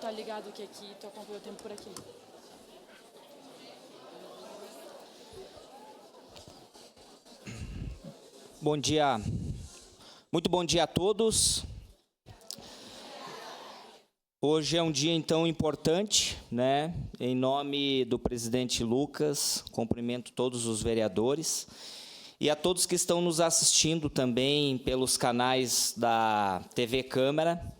tá ligado que aqui tu acompanha o tempo por aqui. Bom dia, muito bom dia a todos. Hoje é um dia então importante, né? Em nome do presidente Lucas, cumprimento todos os vereadores e a todos que estão nos assistindo também pelos canais da TV Câmara.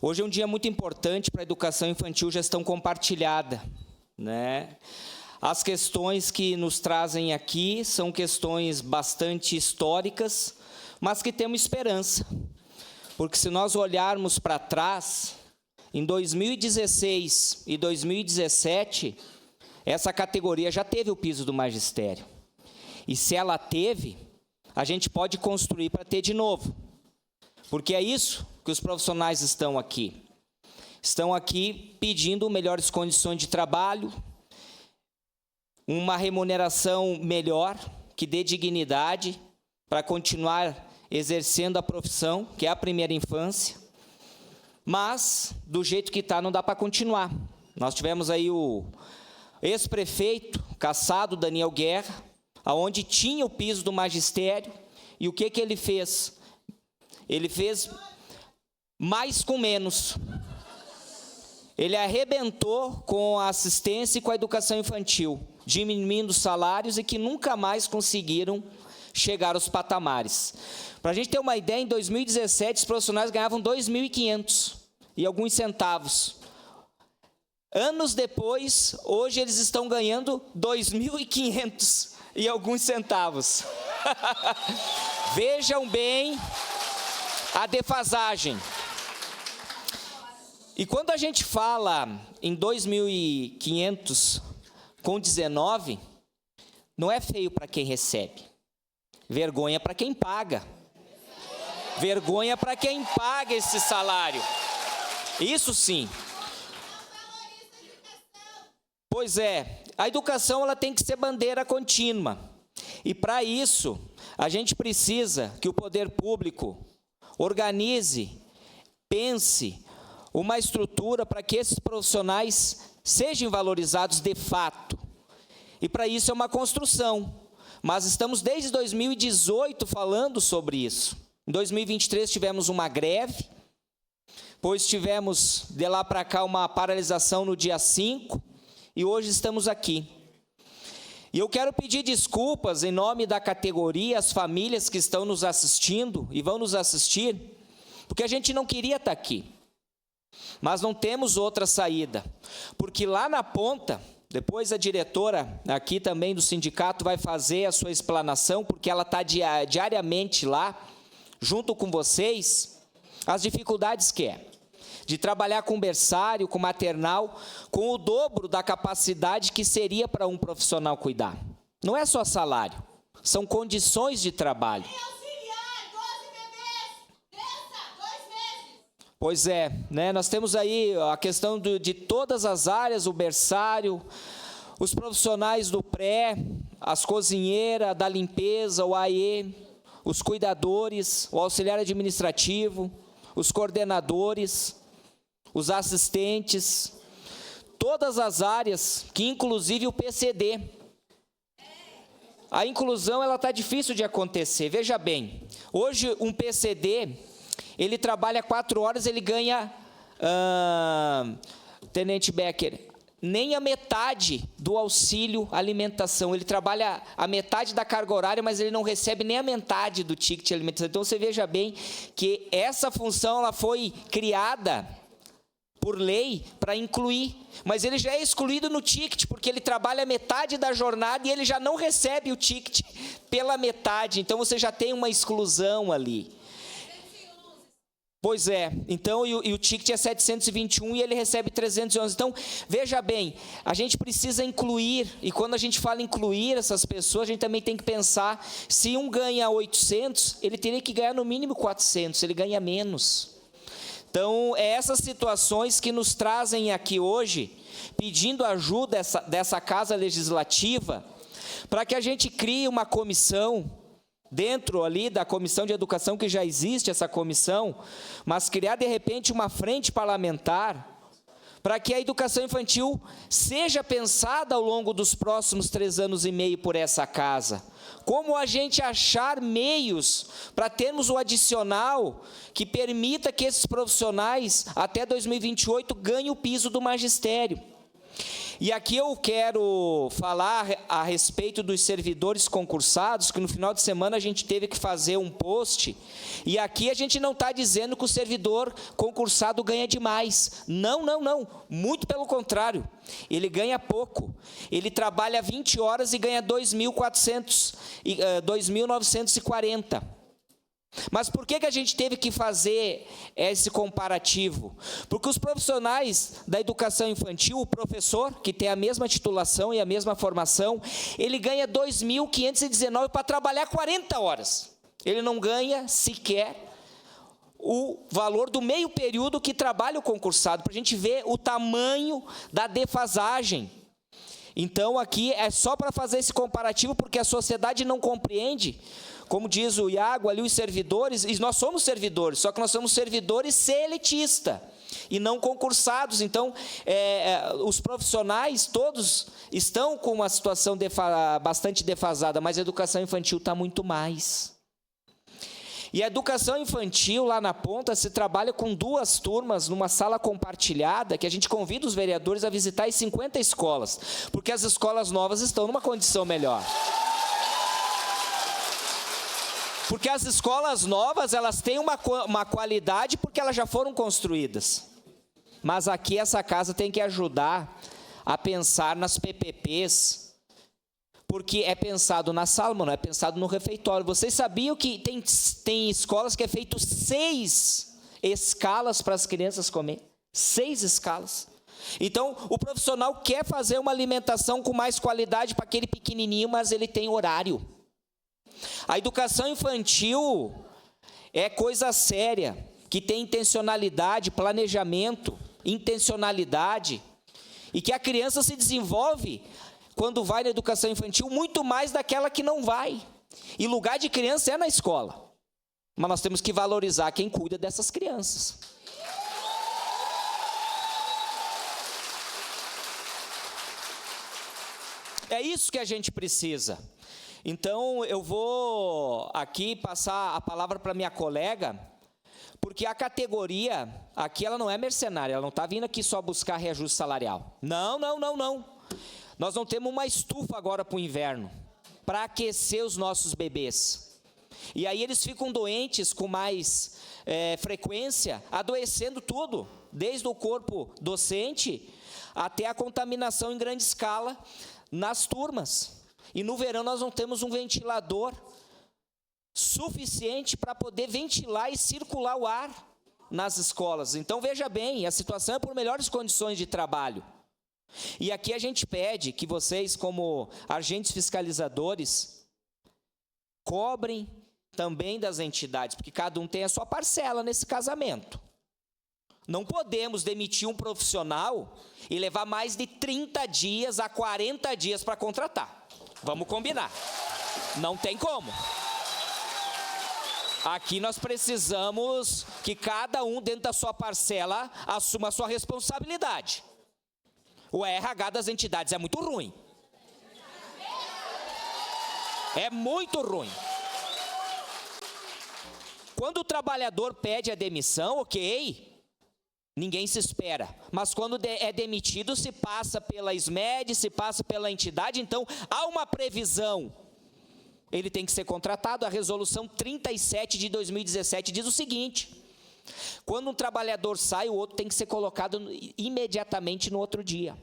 Hoje é um dia muito importante para a educação infantil gestão compartilhada, né? As questões que nos trazem aqui são questões bastante históricas, mas que temos esperança. Porque se nós olharmos para trás, em 2016 e 2017, essa categoria já teve o piso do magistério. E se ela teve, a gente pode construir para ter de novo. Porque é isso que os profissionais estão aqui. Estão aqui pedindo melhores condições de trabalho, uma remuneração melhor, que dê dignidade para continuar exercendo a profissão, que é a primeira infância. Mas, do jeito que está, não dá para continuar. Nós tivemos aí o ex-prefeito, cassado, Daniel Guerra, onde tinha o piso do magistério, e o que ele fez? Ele fez mais com menos. Ele arrebentou com a assistência e com a educação infantil, diminuindo os salários e que nunca mais conseguiram chegar aos patamares. Para a gente ter uma ideia, em 2017, os profissionais ganhavam 2.500 e alguns centavos. Anos depois, hoje eles estão ganhando 2.500 e alguns centavos. Vejam bem a defasagem. E quando a gente fala em 2.500 com 19, não é feio para quem recebe. Vergonha para quem paga. Vergonha para quem paga esse salário. Isso sim. Pois é, a educação ela tem que ser bandeira contínua. E para isso, a gente precisa que o poder público organize, pense uma estrutura para que esses profissionais sejam valorizados de fato. E para isso é uma construção. Mas estamos desde 2018 falando sobre isso. Em 2023 tivemos uma greve, pois tivemos de lá para cá uma paralisação no dia 5, e hoje estamos aqui. E eu quero pedir desculpas em nome da categoria, as famílias que estão nos assistindo e vão nos assistir, porque a gente não queria estar aqui. Mas não temos outra saída, porque lá na ponta, depois a diretora aqui também do sindicato vai fazer a sua explanação, porque ela está diariamente lá, junto com vocês, as dificuldades que é de trabalhar com berçário, com maternal, com o dobro da capacidade que seria para um profissional cuidar. Não é só salário, são condições de trabalho. Pois é, né? Nós temos aí a questão de todas as áreas, o berçário, os profissionais do pré, as cozinheiras, da limpeza, o AE, os cuidadores, o auxiliar administrativo, os coordenadores, os assistentes, todas as áreas, que inclusive o PCD. A inclusão ela está difícil de acontecer. Veja bem, hoje um PCD... ele trabalha 4 horas, ele ganha, Tenente Becker, nem a metade do auxílio alimentação. Ele trabalha a metade da carga horária, mas ele não recebe nem a metade do ticket alimentação. Então, você veja bem que essa função ela foi criada por lei para incluir, mas ele já é excluído no ticket, porque ele trabalha a metade da jornada e ele já não recebe o ticket pela metade. Então, você já tem uma exclusão ali. Pois é, então, e o ticket é 721 e ele recebe 311. Então, veja bem, a gente precisa incluir, e quando a gente fala incluir essas pessoas, a gente também tem que pensar, se um ganha 800, ele teria que ganhar no mínimo 400, ele ganha menos. Então, é essas situações que nos trazem aqui hoje, pedindo ajuda dessa Casa Legislativa, para que a gente crie uma comissão, dentro ali da Comissão de Educação, que já existe essa comissão, mas criar de repente uma frente parlamentar para que a educação infantil seja pensada ao longo dos próximos 3 anos e meio por essa casa. Como a gente achar meios para termos o adicional que permita que esses profissionais, até 2028, ganhem o piso do magistério. E aqui eu quero falar a respeito dos servidores concursados, que no final de semana a gente teve que fazer um post, e aqui a gente não está dizendo que o servidor concursado ganha demais. Não, não, não, muito pelo contrário, ele ganha pouco. Ele trabalha 20 horas e ganha 2.940. Mas por que a gente teve que fazer esse comparativo? Porque os profissionais da educação infantil, o professor, que tem a mesma titulação e a mesma formação, ele ganha 2.519 para trabalhar 40 horas. Ele não ganha sequer o valor do meio período que trabalha o concursado, para a gente ver o tamanho da defasagem. Então, aqui é só para fazer esse comparativo, porque a sociedade não compreende. Como diz o Iago ali, os servidores, e nós somos servidores, só que nós somos servidores seletistas e não concursados. Então, os profissionais todos estão com uma situação bastante defasada, mas a educação infantil está muito mais. E a educação infantil, lá na ponta, se trabalha com 2 turmas, numa sala compartilhada, que a gente convida os vereadores a visitar as 50 escolas, porque as escolas novas estão numa condição melhor. Porque as escolas novas, elas têm uma qualidade porque elas já foram construídas. Mas aqui essa casa tem que ajudar a pensar nas PPPs, porque é pensado na sala, não é pensado no refeitório. Vocês sabiam que tem escolas que é feito 6 escalas para as crianças comer? 6 escalas. Então, o profissional quer fazer uma alimentação com mais qualidade para aquele pequenininho, mas ele tem horário. A educação infantil é coisa séria, que tem intencionalidade, planejamento, intencionalidade, e que a criança se desenvolve, quando vai na educação infantil, muito mais daquela que não vai. E lugar de criança é na escola, mas nós temos que valorizar quem cuida dessas crianças. É isso que a gente precisa. Então, eu vou aqui passar a palavra para minha colega, porque a categoria, aqui ela não é mercenária, ela não está vindo aqui só buscar reajuste salarial. Não, não, não, não. Nós não temos uma estufa agora para o inverno, para aquecer os nossos bebês. E aí eles ficam doentes com mais frequência, adoecendo tudo, desde o corpo docente até a contaminação em grande escala nas turmas. E no verão nós não temos um ventilador suficiente para poder ventilar e circular o ar nas escolas. Então veja bem, a situação é por melhores condições de trabalho. E aqui a gente pede que vocês, como agentes fiscalizadores, cobrem também das entidades, porque cada um tem a sua parcela nesse casamento. Não podemos demitir um profissional e levar mais de 30 dias a 40 dias para contratar. Vamos combinar. Não tem como. Aqui nós precisamos que cada um, dentro da sua parcela, assuma a sua responsabilidade. O RH das entidades é muito ruim. É muito ruim. Quando o trabalhador pede a demissão, ok, ninguém se espera. Mas quando é demitido, se passa pela SMED, se passa pela entidade, então há uma previsão. Ele tem que ser contratado. A resolução 37 de 2017 diz o seguinte: quando um trabalhador sai, o outro tem que ser colocado imediatamente no outro dia.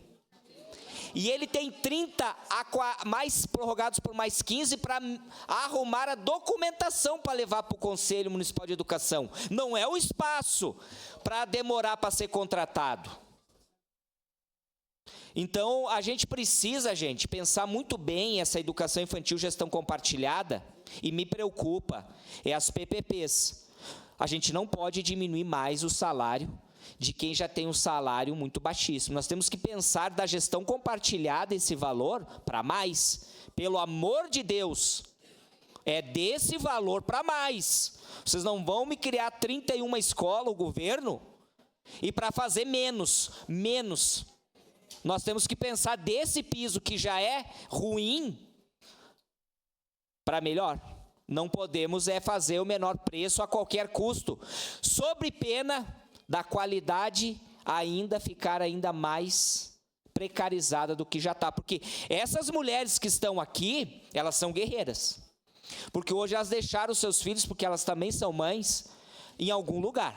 E ele tem 30, mais prorrogados por mais 15, para arrumar a documentação para levar para o Conselho Municipal de Educação. Não é o espaço para demorar para ser contratado. Então, a gente precisa, pensar muito bem essa educação infantil, gestão compartilhada, e me preocupa, é as PPPs. A gente não pode diminuir mais o salário de quem já tem um salário muito baixíssimo. Nós temos que pensar da gestão compartilhada esse valor para mais. Pelo amor de Deus, é desse valor para mais. Vocês não vão me criar 31 escolas, o governo, E para fazer menos, nós temos que pensar desse piso que já é ruim para melhor. Não podemos fazer o menor preço a qualquer custo, sob pena da qualidade ainda ficar ainda mais precarizada do que já está. Porque essas mulheres que estão aqui, elas são guerreiras. Porque hoje elas deixaram os seus filhos, porque elas também são mães, em algum lugar.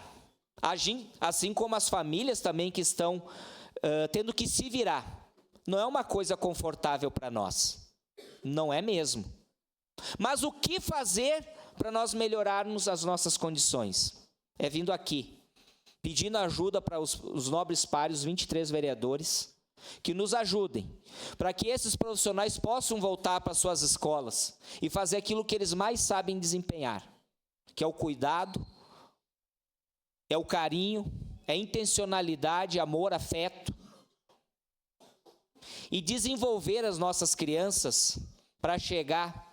Assim como as famílias também que estão tendo que se virar. Não é uma coisa confortável para nós. Não é mesmo. Mas o que fazer para nós melhorarmos as nossas condições? É vindo aqui, pedindo ajuda para os nobres pares, os 23 vereadores, que nos ajudem, para que esses profissionais possam voltar para suas escolas e fazer aquilo que eles mais sabem desempenhar, que é o cuidado, é o carinho, é a intencionalidade, amor, afeto, e desenvolver as nossas crianças para chegar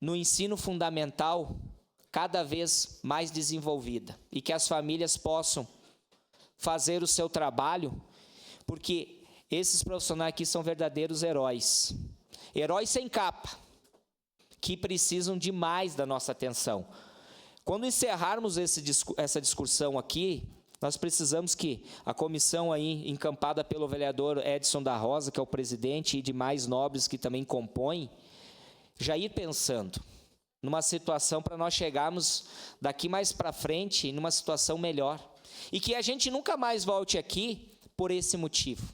no ensino fundamental cada vez mais desenvolvida, e que as famílias possam fazer o seu trabalho, porque esses profissionais aqui são verdadeiros heróis, heróis sem capa, que precisam demais da nossa atenção. Quando encerrarmos essa discussão aqui, nós precisamos que a comissão aí, encampada pelo vereador Edson da Rosa, que é o presidente, e demais nobres que também compõem, já ir pensando numa situação para nós chegarmos daqui mais para frente numa situação melhor. E que a gente nunca mais volte aqui por esse motivo,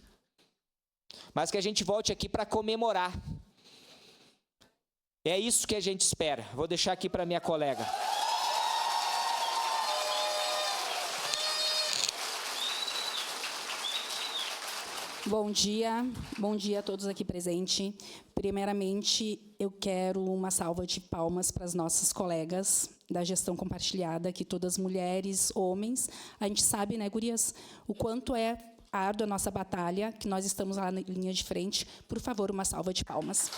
mas que a gente volte aqui para comemorar. É isso que a gente espera. Vou deixar aqui para minha colega. Bom dia a todos aqui presentes. Primeiramente, eu quero uma salva de palmas para as nossas colegas da gestão compartilhada, que todas mulheres, homens, a gente sabe, né, gurias, o quanto é árdua a nossa batalha, que nós estamos lá na linha de frente. Por favor, uma salva de palmas.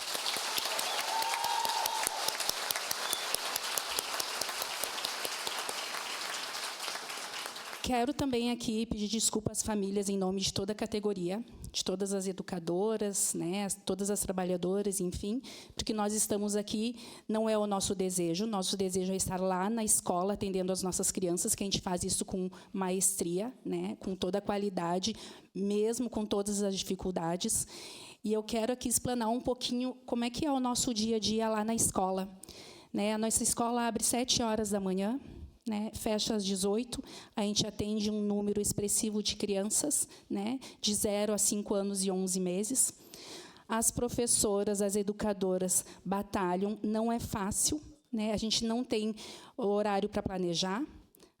Quero também aqui pedir desculpas às famílias em nome de toda a categoria, de todas as educadoras, né, todas as trabalhadoras, enfim, porque nós estamos aqui, não é o nosso desejo é estar lá na escola atendendo as nossas crianças, que a gente faz isso com maestria, né, com toda a qualidade, mesmo com todas as dificuldades. E eu quero aqui explanar um pouquinho como é que é o nosso dia a dia lá na escola. Né, a nossa escola abre 7 horas da manhã, né, fecha às 18, a gente atende um número expressivo de crianças, né, de 0 a 5 anos e 11 meses. As professoras, as educadoras batalham, não é fácil, né, a gente não tem horário para planejar,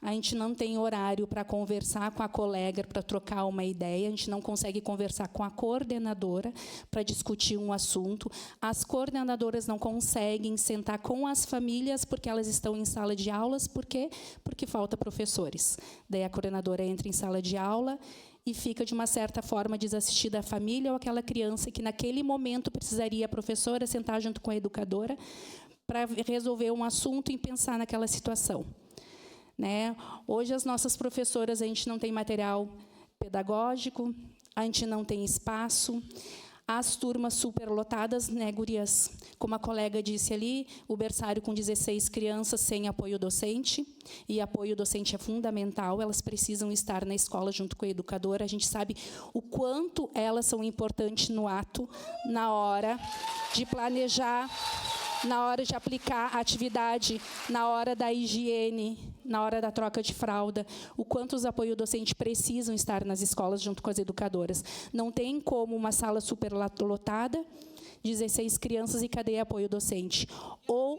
a gente não tem horário para conversar com a colega, para trocar uma ideia, a gente não consegue conversar com a coordenadora para discutir um assunto. As coordenadoras não conseguem sentar com as famílias porque elas estão em sala de aulas. Por quê? Porque falta professores. Daí a coordenadora entra em sala de aula e fica, de uma certa forma, desassistida a família ou aquela criança que, naquele momento, precisaria a professora sentar junto com a educadora para resolver um assunto e pensar naquela situação. Né? Hoje, as nossas professoras, a gente não tem material pedagógico, a gente não tem espaço, as turmas superlotadas, né, gurias? Como a colega disse ali, o berçário com 16 crianças sem apoio docente, e apoio docente é fundamental, elas precisam estar na escola junto com a educadora. A gente sabe o quanto elas são importantes no ato, na hora de planejar, na hora de aplicar a atividade, na hora da higiene, na hora da troca de fralda, o quanto os apoio docentes precisam estar nas escolas junto com as educadoras. Não tem como uma sala superlotada, 16 crianças e cadê apoio docente? Ou...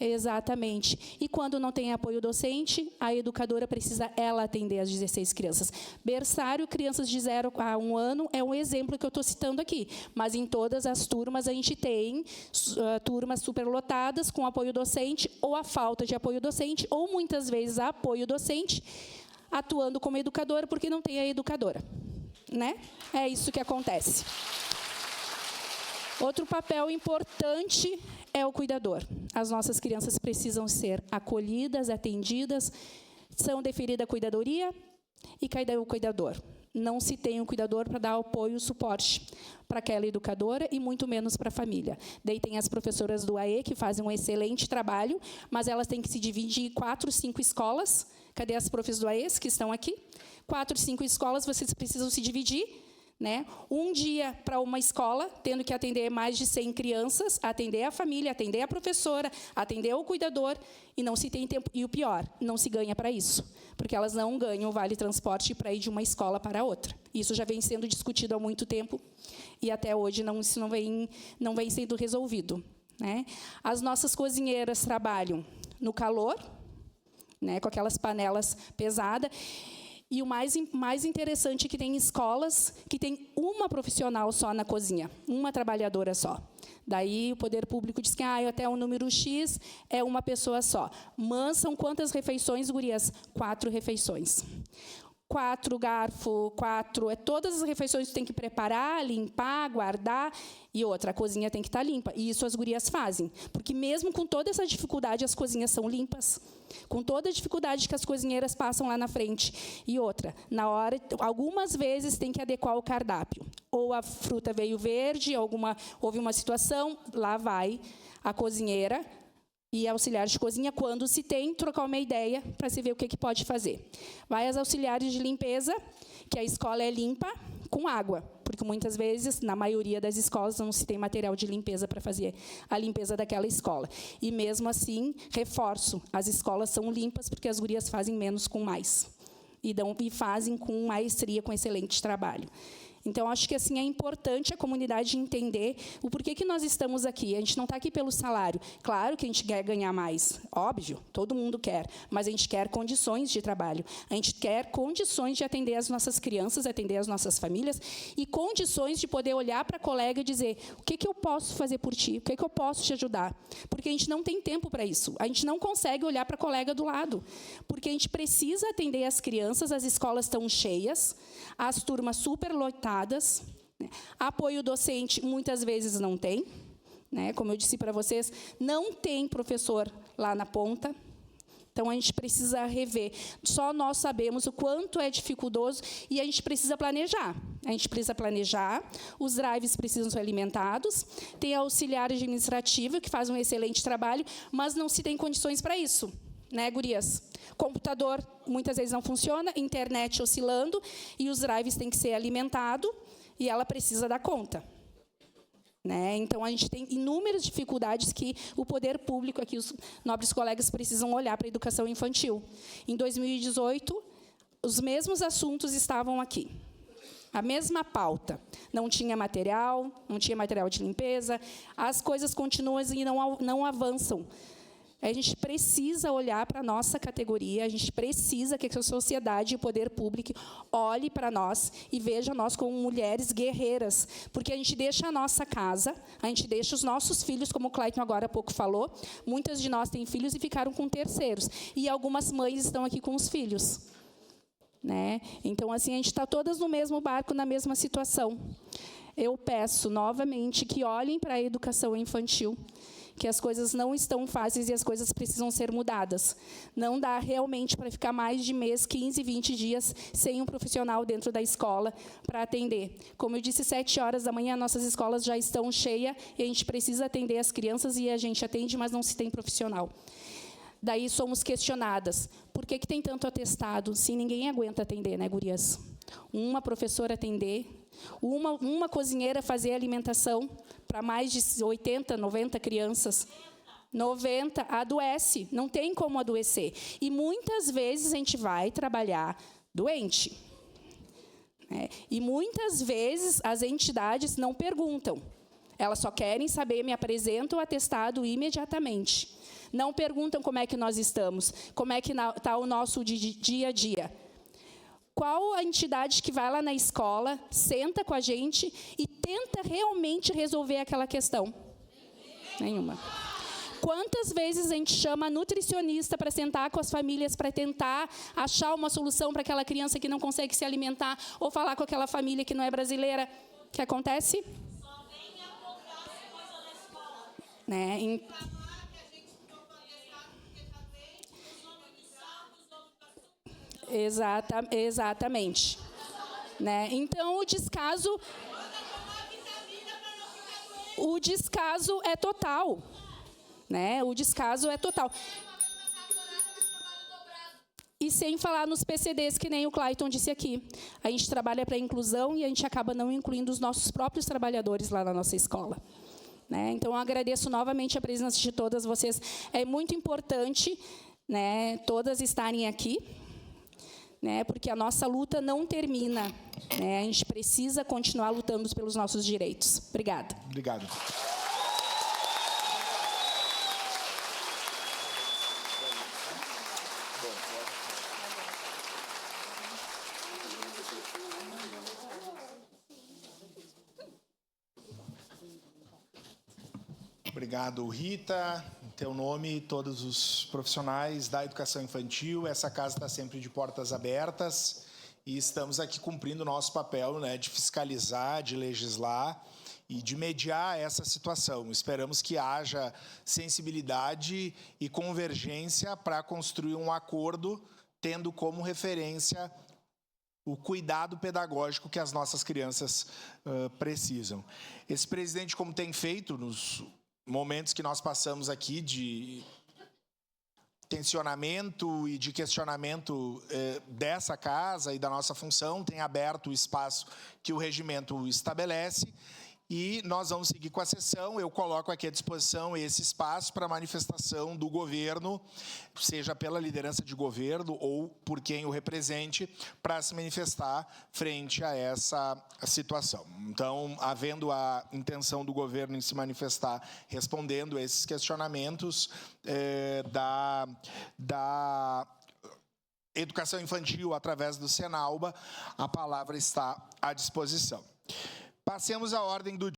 Exatamente. E quando não tem apoio docente, a educadora precisa ela atender as 16 crianças. Berçário, crianças de 0 a 1 ano, é um exemplo que eu estou citando aqui. Mas em todas as turmas a gente tem turmas superlotadas com apoio docente, ou a falta de apoio docente, ou muitas vezes apoio docente, atuando como educadora, porque não tem a educadora. Né? É isso que acontece. Outro papel importante é o cuidador. As nossas crianças precisam ser acolhidas, atendidas, São deferida a cuidadoria e cadê o cuidador? Não se tem um cuidador para dar apoio e suporte para aquela educadora e muito menos para a família. Daí tem as professoras do AE que fazem um excelente trabalho, mas elas têm que se dividir em 4, 5 escolas. Cadê as profs do AE que estão aqui? 4, 5 escolas, vocês precisam se dividir, né? Um dia para uma escola, tendo que atender mais de 100 crianças, atender a família, atender a professora, atender o cuidador, e não se tem tempo. E o pior, não se ganha para isso, porque elas não ganham o vale transporte para ir de uma escola para outra. Isso já vem sendo discutido há muito tempo e até hoje isso não vem sendo resolvido, né? As nossas cozinheiras trabalham no calor, né, com aquelas panelas pesadas. E o mais interessante é que tem escolas que tem uma profissional só na cozinha, uma trabalhadora só. Daí o poder público diz que até o número X é uma pessoa só. Mas são quantas refeições, gurias? 4 refeições. 4 garfo, 4... todas as refeições que tem que preparar, limpar, guardar. E outra, a cozinha tem que estar limpa. E isso as gurias fazem. Porque mesmo com toda essa dificuldade, as cozinhas são limpas. Com toda a dificuldade que as cozinheiras passam lá na frente. E outra, na hora, algumas vezes tem que adequar o cardápio. Ou a fruta veio verde, houve uma situação, lá vai a cozinheira e auxiliares de cozinha, quando se tem, trocar uma ideia para se ver o que pode fazer. Vai as auxiliares de limpeza, que a escola é limpa com água, porque muitas vezes, na maioria das escolas, não se tem material de limpeza para fazer a limpeza daquela escola. E mesmo assim, reforço, as escolas são limpas porque as gurias fazem menos com mais. E fazem com maestria, com excelente trabalho. Então, acho que assim é importante a comunidade entender o porquê que nós estamos aqui. A gente não está aqui pelo salário. Claro que a gente quer ganhar mais, óbvio, todo mundo quer, mas a gente quer condições de trabalho. A gente quer condições de atender as nossas crianças, atender as nossas famílias e condições de poder olhar para a colega e dizer o que eu posso fazer por ti, o que eu posso te ajudar. Porque a gente não tem tempo para isso. A gente não consegue olhar para a colega do lado, porque a gente precisa atender as crianças, as escolas estão cheias, as turmas superlotadas, né? Apoio docente muitas vezes não tem, né? Como eu disse para vocês, não tem professor lá na ponta. Então, a gente precisa rever. Só nós sabemos o quanto é dificultoso e a gente precisa planejar. A gente precisa planejar, os drives precisam ser alimentados, tem auxiliar administrativo, que faz um excelente trabalho, mas não se tem condições para isso. Né, gurias? Computador muitas vezes não funciona, internet oscilando, e os drives têm que ser alimentados, e ela precisa dar conta. Né? Então, a gente tem inúmeras dificuldades que o poder público, aqui os nobres colegas precisam olhar para a educação infantil. Em 2018, os mesmos assuntos estavam aqui. A mesma pauta. Não tinha material de limpeza, as coisas continuam e não avançam. A gente precisa olhar para a nossa categoria, a gente precisa que a sociedade e o poder público olhe para nós e veja nós como mulheres guerreiras, porque a gente deixa a nossa casa, a gente deixa os nossos filhos, como o Clayton agora há pouco falou, muitas de nós têm filhos e ficaram com terceiros, e algumas mães estão aqui com os filhos. Né? Então, assim, a gente está todas no mesmo barco, na mesma situação. Eu peço, novamente, que olhem para a educação infantil, que as coisas não estão fáceis e as coisas precisam ser mudadas. Não dá realmente para ficar mais de mês, 15, 20 dias, sem um profissional dentro da escola para atender. Como eu disse, 7 horas da manhã, nossas escolas já estão cheias e a gente precisa atender as crianças e a gente atende, mas não se tem profissional. Daí somos questionadas. Por que tem tanto atestado? Se ninguém aguenta atender, né, gurias? Uma professora atender, uma cozinheira fazer alimentação para mais de 80, 90 crianças. 90, adoece, não tem como adoecer. E muitas vezes a gente vai trabalhar doente. E muitas vezes as entidades não perguntam. Elas só querem saber, me apresentam o atestado imediatamente. Não perguntam como é que nós estamos, como é que está o nosso dia a dia. Qual a entidade que vai lá na escola, senta com a gente e tenta realmente resolver aquela questão? Nenhuma. Quantas vezes a gente chama a nutricionista para sentar com as famílias para tentar achar uma solução para aquela criança que não consegue se alimentar ou falar com aquela família que não é brasileira? O que acontece? Só vem apontar as coisas na escola. Né? Exatamente. Né? Então, o descaso é total. Né? O descaso é total. E sem falar nos PCDs, que nem o Clayton disse aqui. A gente trabalha para a inclusão e a gente acaba não incluindo os nossos próprios trabalhadores lá na nossa escola. Né? Então, eu agradeço novamente a presença de todas vocês. É muito importante, né, todas estarem aqui, né, porque a nossa luta não termina. Né? A gente precisa continuar lutando pelos nossos direitos. Obrigada. Obrigado. Obrigado, Rita. Em teu nome, todos os profissionais da educação infantil. Essa casa está sempre de portas abertas e estamos aqui cumprindo o nosso papel, né, de fiscalizar, de legislar e de mediar essa situação. Esperamos que haja sensibilidade e convergência para construir um acordo, tendo como referência o cuidado pedagógico que as nossas crianças precisam. Esse presidente, como tem feito nos momentos que nós passamos aqui de tensionamento e de questionamento dessa casa e da nossa função, tem aberto o espaço que o regimento estabelece e nós vamos seguir com a sessão. Eu coloco aqui à disposição esse espaço para manifestação do governo, seja pela liderança de governo ou por quem o represente, para se manifestar frente a essa situação. Então, havendo a intenção do governo em se manifestar respondendo a esses questionamentos da educação infantil através do Senalba, a palavra está à disposição. Passemos à ordem do